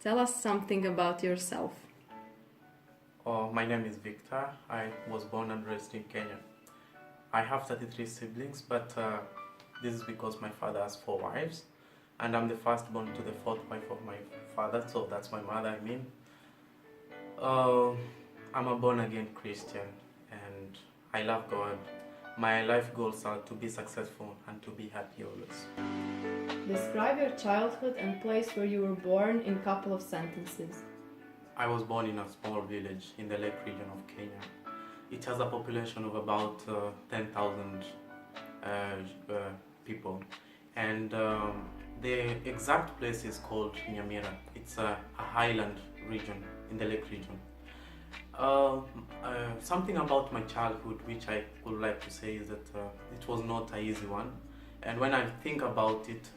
Tell us something about yourself. My name is Victor. I was born and raised in Kenya. I have 33 siblings, but this is because my father has 4 wives, and I'm the firstborn to the 4th wife of my father, so that's my mother, I mean. I'm a born-again Christian, and I love God. My life goals are to be successful and to be happy always. Describe your childhood and place where you were born in a couple of sentences. I was born in a small village in the Lake region of Kenya. It has a population of about 10,000 people, and the exact place is called Nyamira. It's a highland region in the Lake region. Something about my childhood which I would like to say is that it was not an easy one, and when I think about it,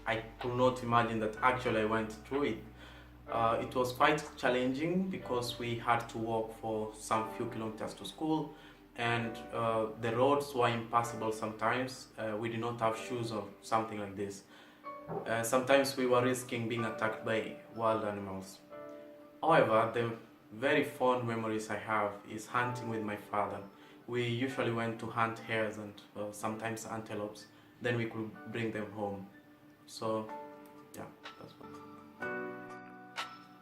I could not imagine that actually I went through it. It was quite challenging because we had to walk for some few kilometers to school, and the roads were impassable sometimes. We did not have shoes or something like this. Sometimes we were risking being attacked by wild animals. However, the very fond memories I have is hunting with my father. We usually went to hunt hares and sometimes antelopes. Then we could bring them home. So, yeah, that's what.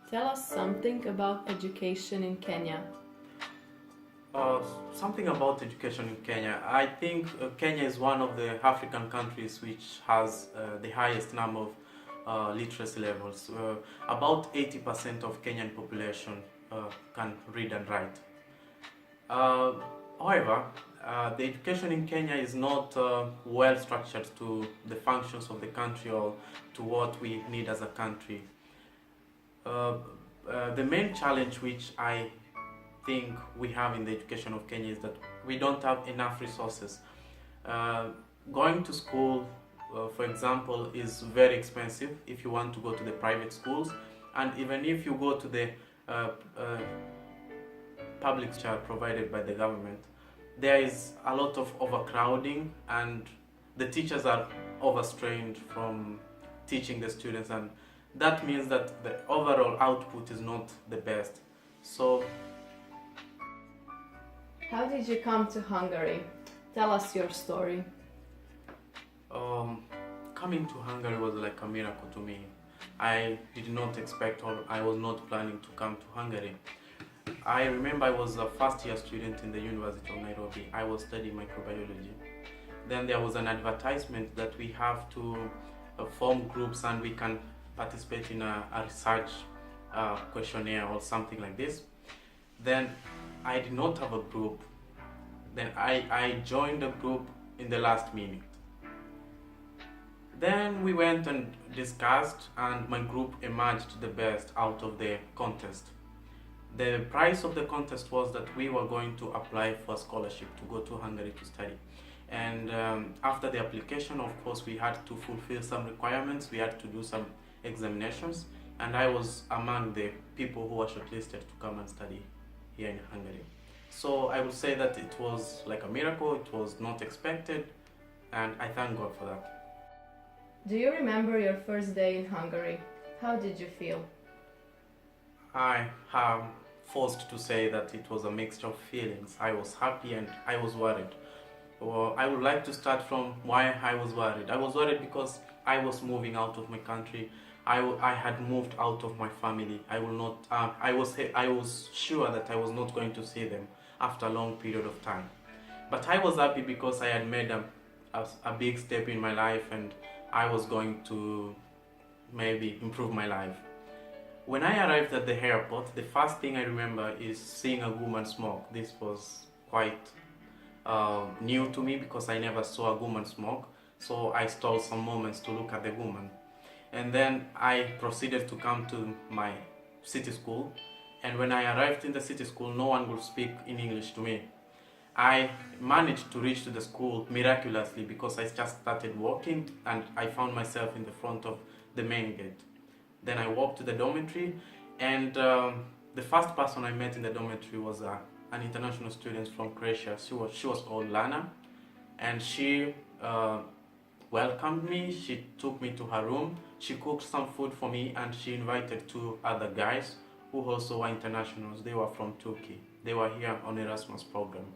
Tell us something about education in Kenya. Something about education in Kenya. I think Kenya is one of the African countries which has the highest number of literacy levels. About 80% of Kenyan population can read and write. However, the education in Kenya is not well structured to the functions of the country or to what we need as a country. The main challenge which I think we have in the education of Kenya is that we don't have enough resources. Going to school, for example, is very expensive if you want to go to the private schools, and even if you go to the public school provided by the government, there is a lot of overcrowding and the teachers are overstrained from teaching the students, and that means that the overall output is not the best. So, How did you come to Hungary? Tell us your story. Coming to Hungary was like a miracle to me. I did not expect, or I was not planning to come to Hungary. I remember I was a first-year student in the University of Nairobi. I was studying microbiology. Then there was an advertisement that we have to form groups and we can participate in a research questionnaire or something like this. Then I did not have a group. Then I joined a group in the last minute. Then we went and discussed, and my group emerged the best out of the contest. The prize of the contest was that we were going to apply for a scholarship to go to Hungary to study. And after the application, of course, we had to fulfill some requirements. We had to do some examinations, and I was among the people who were shortlisted to come and study here in Hungary. So I would say that it was like a miracle. It was not expected, and I thank God for that. Do you remember your first day in Hungary? How did you feel? I am forced to say that it was a mixture of feelings. I was happy and I was worried. I would like to start from why I was worried. I was worried because I was moving out of my country. I had moved out of my family. I was sure that I was not going to see them after a long period of time. But I was happy because I had made a big step in my life, and I was going to maybe improve my life. When I arrived at the airport, the first thing I remember is seeing a woman smoke. This was quite new to me because I never saw a woman smoke. So I stole some moments to look at the woman. And then I proceeded to come to my city school. And when I arrived in the city school, no one would speak in English to me. I managed to reach to the school miraculously because I just started walking and I found myself in the front of the main gate. Then I walked to the dormitory, and the first person I met in the dormitory was an international student from Croatia. She was called Lana, and she welcomed me, she took me to her room, she cooked some food for me, and she invited two other guys who also were internationals. They were from Turkey. They were here on Erasmus program.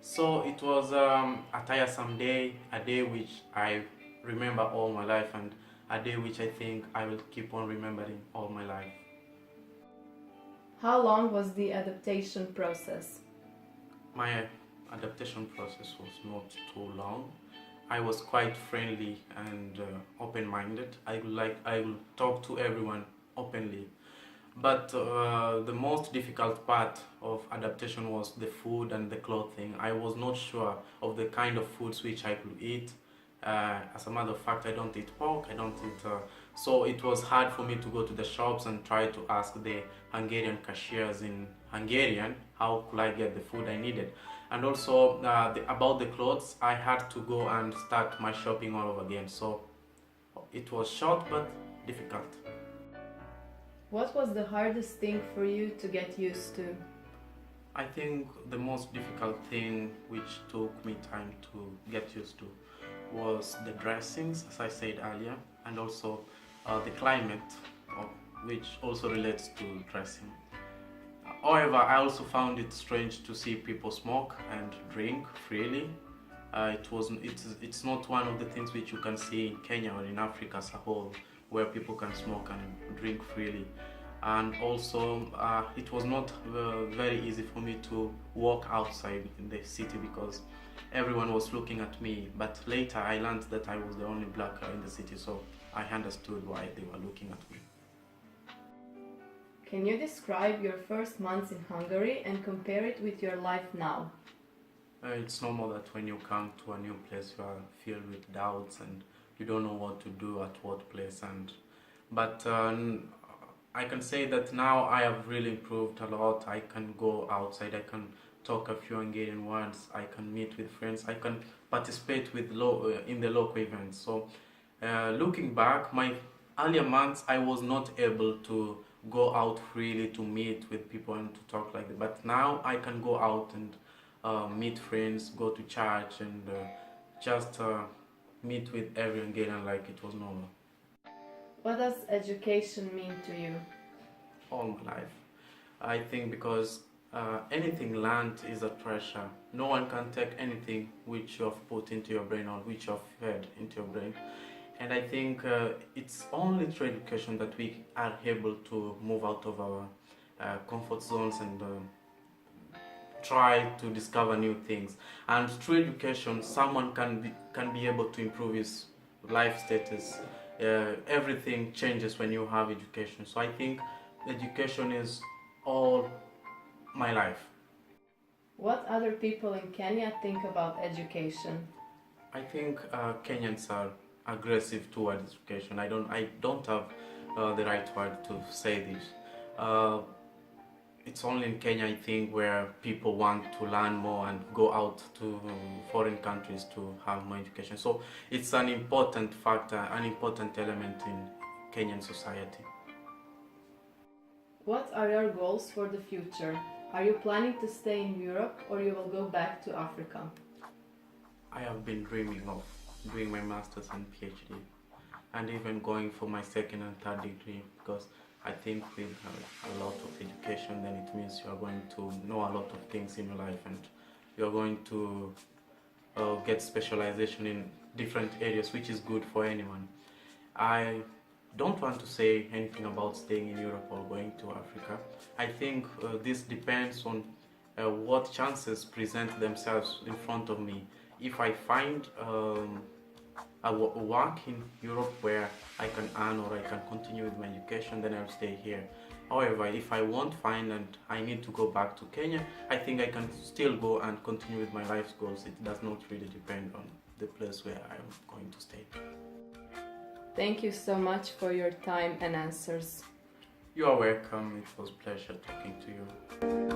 So it was a tiresome day, a day which I remember all my life, and a day which I think I will keep on remembering all my life. How long was the adaptation process? My adaptation process was not too long. I was quite friendly and open-minded. I will talk to everyone openly. But the most difficult part of adaptation was the food and the clothing. I was not sure of the kind of foods which I could eat. As a matter of fact, I don't eat pork, I don't eat... so it was hard for me to go to the shops and try to ask the Hungarian cashiers in Hungarian how could I get the food I needed. And also about the clothes, I had to go and start my shopping all over again. So it was short but difficult. What was the hardest thing for you to get used to? I think the most difficult thing which took me time to get used to was the dressings, as I said earlier, and also the climate, which also relates to dressing. However, I also found it strange to see people smoke and drink freely. It's not one of the things which you can see in Kenya or in Africa as a whole, where people can smoke and drink freely. And also, it was not very easy for me to walk outside in the city because everyone was looking at me. But later I learned that I was the only black guy in the city, so I understood why they were looking at me. Can you describe your first months in Hungary and compare it with your life now? It's normal that when you come to a new place you are filled with doubts and you don't know what to do at what place. But I can say that now I have really improved a lot. I can go outside, I can talk a few Hungarian words, I can meet with friends, I can participate with in the local events. So looking back, my earlier months I was not able to go out freely to meet with people and to talk like that. But now I can go out and meet friends, go to church and just meet with every Hungarian like it was normal. What does education mean to you? All my life. I think because anything learned is a treasure. No one can take anything which you have put into your brain or which you have fed into your brain. And I think it's only through education that we are able to move out of our comfort zones and try to discover new things. And through education, someone can be able to improve his life status. Everything changes when you have education. So I think education is all my life. What other people in Kenya think about education? I think Kenyans are aggressive towards education. I don't have the right word to say this. It's only in Kenya, I think, where people want to learn more and go out to foreign countries to have more education. So it's an important factor, an important element in Kenyan society. What are your goals for the future? Are you planning to stay in Europe or you will go back to Africa? I have been dreaming of doing my master's and PhD and even going for my second and third degree, because I think with a lot of education, then it means you are going to know a lot of things in your life and you are going to get specialization in different areas, which is good for anyone. I don't want to say anything about staying in Europe or going to Africa. I think this depends on what chances present themselves in front of me. If I find a work in Europe where I can earn or I can continue with my education, then I'll stay here. However, if I won't find and I need to go back to Kenya, I think I can still go and continue with my life's goals. It does not really depend on the place where I'm going to stay. Thank you so much for your time and answers. You are welcome. It was a pleasure talking to you.